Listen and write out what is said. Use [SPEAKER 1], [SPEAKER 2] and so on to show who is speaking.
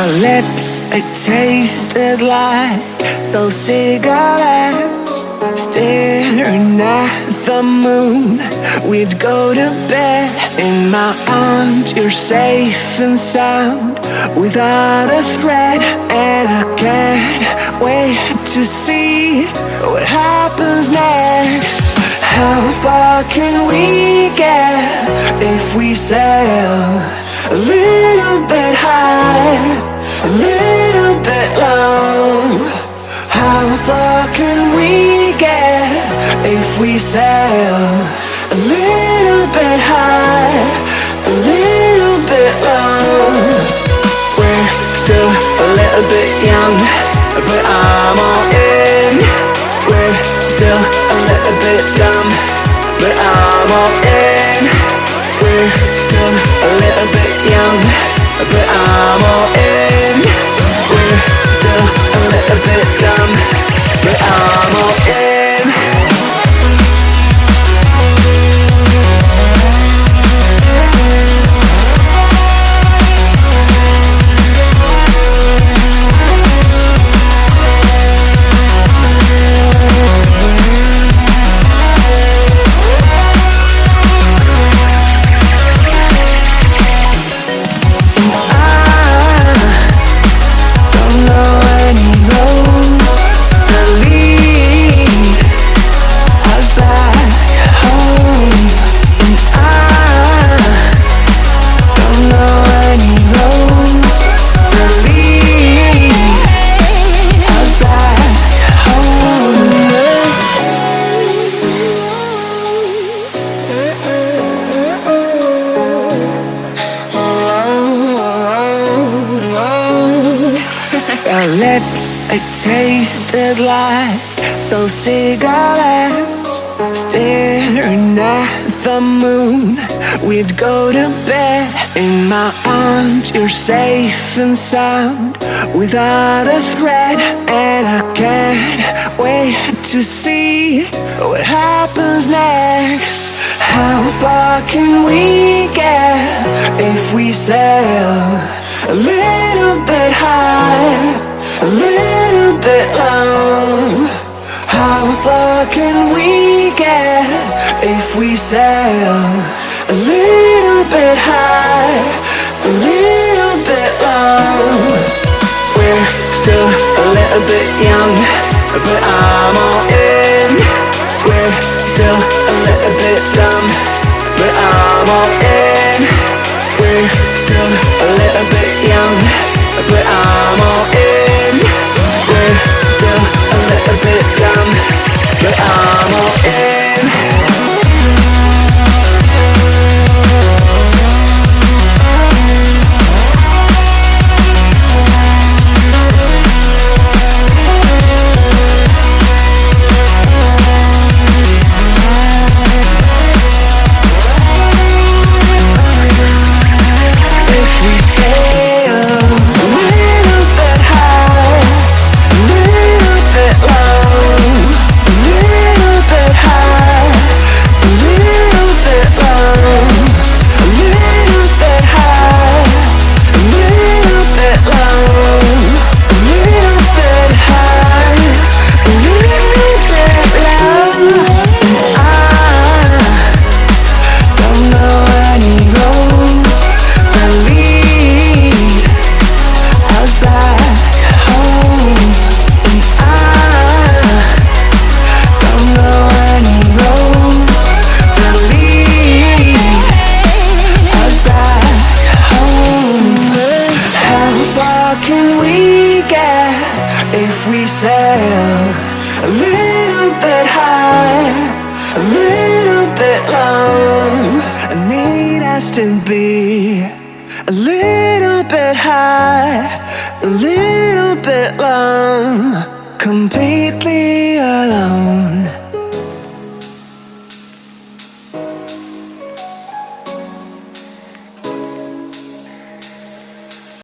[SPEAKER 1] Our lips, they tasted like those cigarettes. Staring at the moon, we'd go to bed. In my arms, you're safe and sound, without a threat. And I can't wait to see what happens next. How far can we get if we sail a little bit high, a little bit low? How far can we get if we sail a little bit high, a little bit low? We're still a little bit young, but I'm all in. We're still a little bit dumb, but I'm all in. We're still a little bit young, but I'm all in. We're still a little bit dumb, but I'm all in. Our lips, they tasted like those cigarettes. Staring at the moon, we'd go to bed. In my arms, you're safe and sound, without a threat. And I can't wait to see what happens next. How far can we get if we sail a little bit high, a little bit low? How far can we get if we sail a little bit high, a little bit low? We're still a little bit young, but I'm all in. We're still a little bit dumb, but I'm all in. We're still a little bit young, but I'm all in. We're still a little bit dumb, but I'm all in. If we sail a little bit high, a little bit low, I need us to be a little bit high, a little